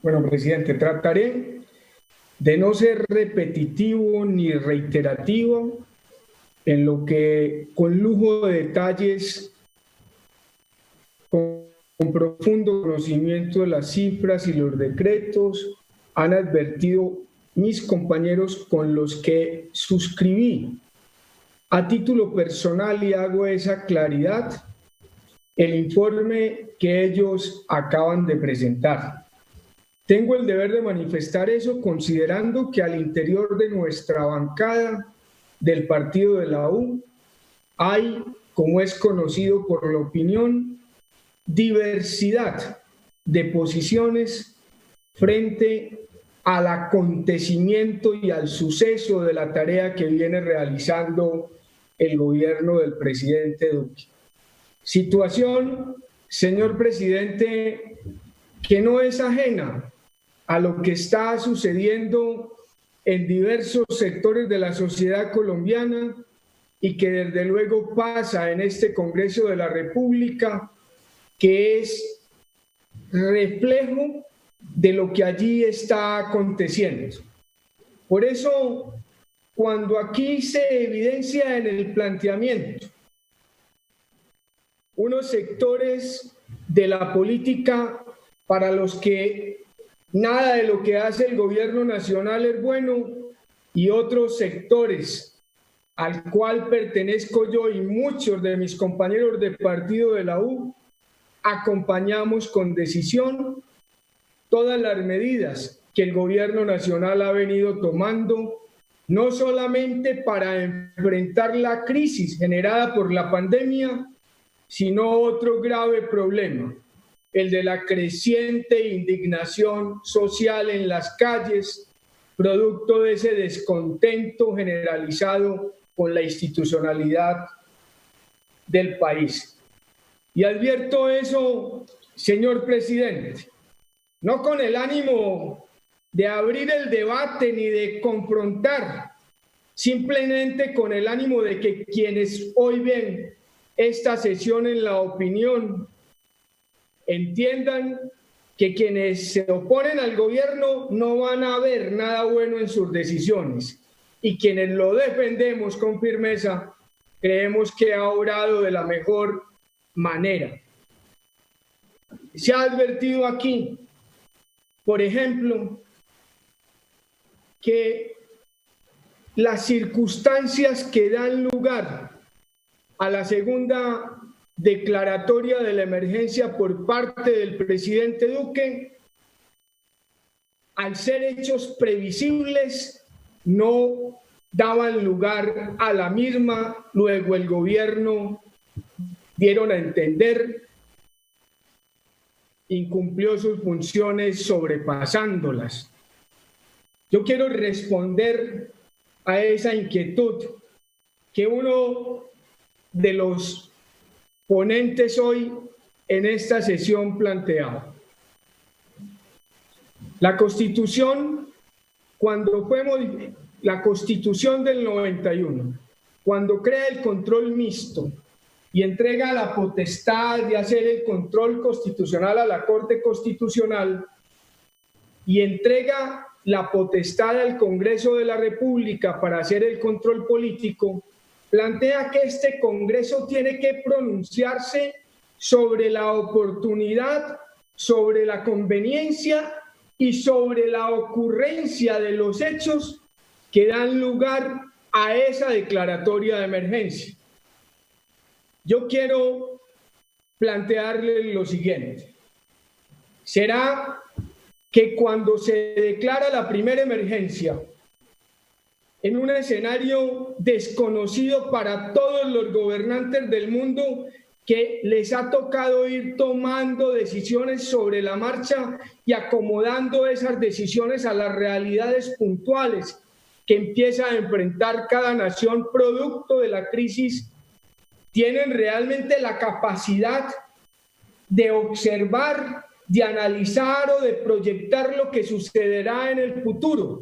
Bueno, presidente, trataré de no ser repetitivo ni reiterativo en lo que con lujo de detalles, con profundo conocimiento de las cifras y los decretos, han advertido mis compañeros con los que suscribí a título personal, y hago esa claridad, el informe que ellos acaban de presentar. Tengo el deber de manifestar eso considerando que al interior de nuestra bancada del partido de la U hay, como es conocido por la opinión, diversidad de posiciones frente al acontecimiento y al suceso de la tarea que viene realizando el gobierno del presidente Duque. Situación, señor presidente, que no es ajena a lo que está sucediendo en diversos sectores de la sociedad colombiana y que desde luego pasa en este Congreso de la República, que es reflejo de lo que allí está aconteciendo. Por eso, cuando aquí se evidencia en el planteamiento unos sectores de la política para los que nada de lo que hace el gobierno nacional es bueno, y otros sectores al cual pertenezco yo y muchos de mis compañeros de partido de la U, acompañamos con decisión todas las medidas que el gobierno nacional ha venido tomando, no solamente para enfrentar la crisis generada por la pandemia, sino otro grave problema, el de la creciente indignación social en las calles, producto de ese descontento generalizado con la institucionalidad del país. Y advierto eso, señor presidente, no con el ánimo de abrir el debate ni de confrontar, simplemente con el ánimo de que quienes hoy ven esta sesión en la opinión entiendan que quienes se oponen al gobierno no van a ver nada bueno en sus decisiones, y quienes lo defendemos con firmeza creemos que ha obrado de la mejor manera. Se ha advertido aquí, por ejemplo, que las circunstancias que dan lugar a la segunda declaratoria de la emergencia por parte del presidente Duque, al ser hechos previsibles, no daban lugar a la misma. Luego el gobierno, dieron a entender, incumplió sus funciones sobrepasándolas. Yo quiero responder a esa inquietud que uno de los ponentes hoy en esta sesión planteaba. La Constitución, cuando fue la Constitución del 91, cuando crea el control mixto y entrega la potestad de hacer el control constitucional a la Corte Constitucional y entrega la potestad al Congreso de la República para hacer el control político, plantea que este Congreso tiene que pronunciarse sobre la oportunidad, sobre la conveniencia y sobre la ocurrencia de los hechos que dan lugar a esa declaratoria de emergencia. Yo quiero plantearle lo siguiente. ¿Será que cuando se declara la primera emergencia, en un escenario desconocido para todos los gobernantes del mundo, que les ha tocado ir tomando decisiones sobre la marcha y acomodando esas decisiones a las realidades puntuales que empieza a enfrentar cada nación producto de la crisis, tienen realmente la capacidad de observar, de analizar o de proyectar lo que sucederá en el futuro?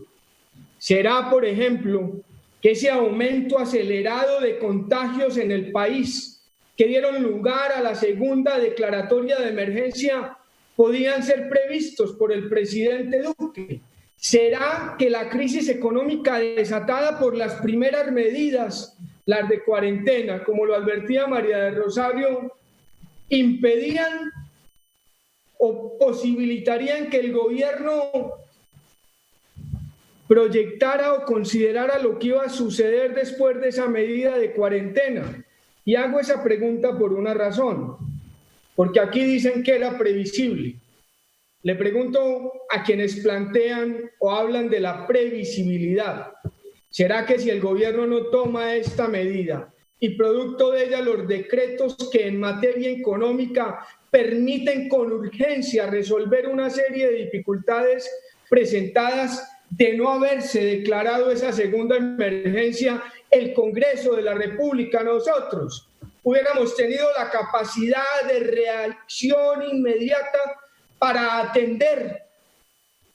¿Será, por ejemplo, que ese aumento acelerado de contagios en el país, que dieron lugar a la segunda declaratoria de emergencia, podían ser previstos por el presidente Duque? ¿Será que la crisis económica desatada por las primeras medidas, las de cuarentena, como lo advertía María del Rosario, impedían o posibilitarían que el gobierno proyectara o considerara lo que iba a suceder después de esa medida de cuarentena? Y hago esa pregunta por una razón, porque aquí dicen que era previsible. Le pregunto a quienes plantean o hablan de la previsibilidad, ¿será que si el gobierno no toma esta medida y producto de ella los decretos que en materia económica permiten con urgencia resolver una serie de dificultades presentadas de no haberse declarado esa segunda emergencia, el Congreso de la República, nosotros hubiéramos tenido la capacidad de reacción inmediata para atender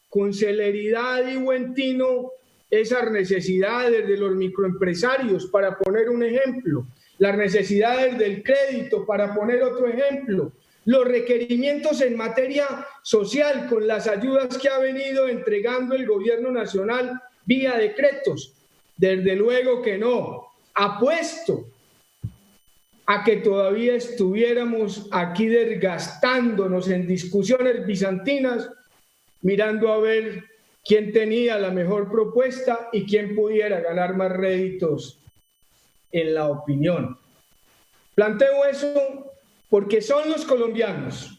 con celeridad y buen tino esas necesidades de los microempresarios, para poner un ejemplo, las necesidades del crédito, para poner otro ejemplo, los requerimientos en materia social con las ayudas que ha venido entregando el gobierno nacional vía decretos? Desde luego que no. Apuesto a que todavía estuviéramos aquí desgastándonos en discusiones bizantinas, mirando a ver quién tenía la mejor propuesta y quién pudiera ganar más réditos en la opinión. Planteo eso porque son los colombianos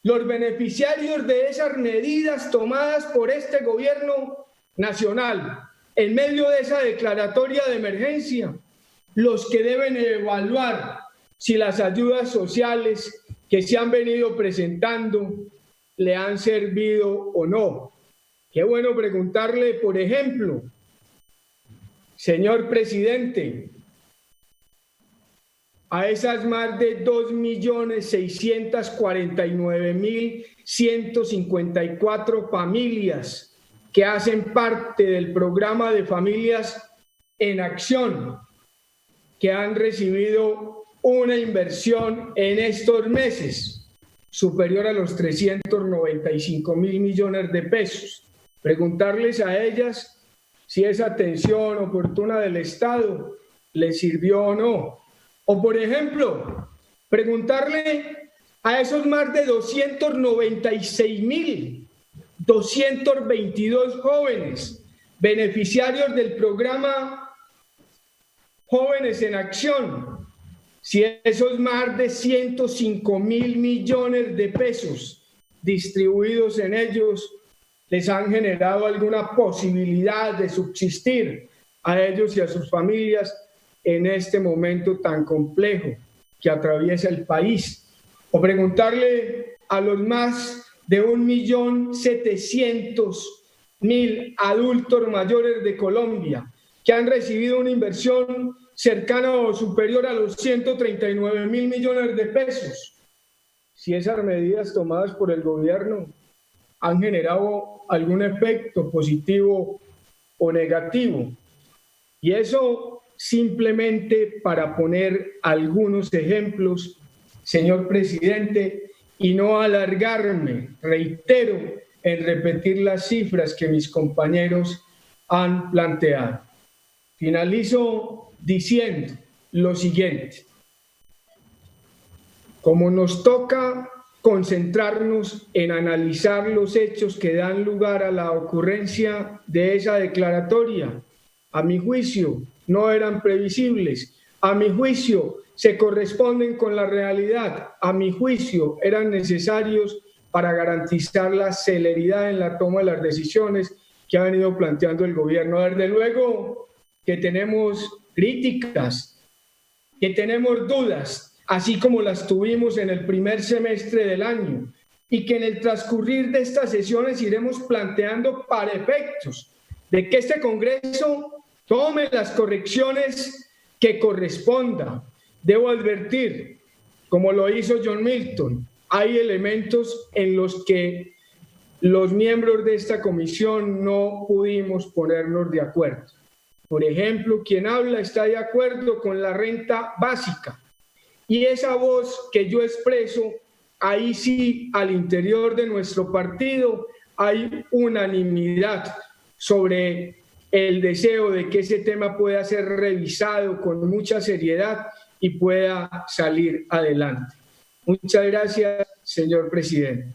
los beneficiarios de esas medidas tomadas por este gobierno nacional en medio de esa declaratoria de emergencia, los que deben evaluar si las ayudas sociales que se han venido presentando le han servido o no. Qué bueno preguntarle, por ejemplo, señor presidente, a esas más de 2.649.154 familias que hacen parte del programa de Familias en Acción, que han recibido una inversión en estos meses superior a los 395.000 millones de pesos. Preguntarles a ellas si esa atención oportuna del Estado les sirvió o no. O, por ejemplo, preguntarle a esos más de 296.222 jóvenes beneficiarios del programa Jóvenes en Acción, si esos más de 105.000 millones de pesos distribuidos en ellos les han generado alguna posibilidad de subsistir a ellos y a sus familias en este momento tan complejo que atraviesa el país. O preguntarle a los más de 1.700.000 adultos mayores de Colombia que han recibido una inversión cercana o superior a los 139.000 millones de pesos, si esas medidas tomadas por el gobierno han generado algún efecto positivo o negativo. Y eso simplemente para poner algunos ejemplos, señor presidente, y no alargarme, reitero, en repetir las cifras que mis compañeros han planteado. Finalizo diciendo lo siguiente: como nos toca concentrarnos en analizar los hechos que dan lugar a la ocurrencia de esa declaratoria, a mi juicio no eran previsibles, a mi juicio se corresponden con la realidad, a mi juicio eran necesarios para garantizar la celeridad en la toma de las decisiones que ha venido planteando el gobierno. Desde luego que tenemos críticas, que tenemos dudas, así como las tuvimos en el primer semestre del año, y que en el transcurrir de estas sesiones iremos planteando para efectos de que este Congreso tome las correcciones que corresponda. Debo advertir, como lo hizo John Milton, hay elementos en los que los miembros de esta comisión no pudimos ponernos de acuerdo. Por ejemplo, quien habla está de acuerdo con la renta básica, y esa voz que yo expreso ahí sí, al interior de nuestro partido hay unanimidad sobre el deseo de que ese tema pueda ser revisado con mucha seriedad y pueda salir adelante. Muchas gracias, señor presidente.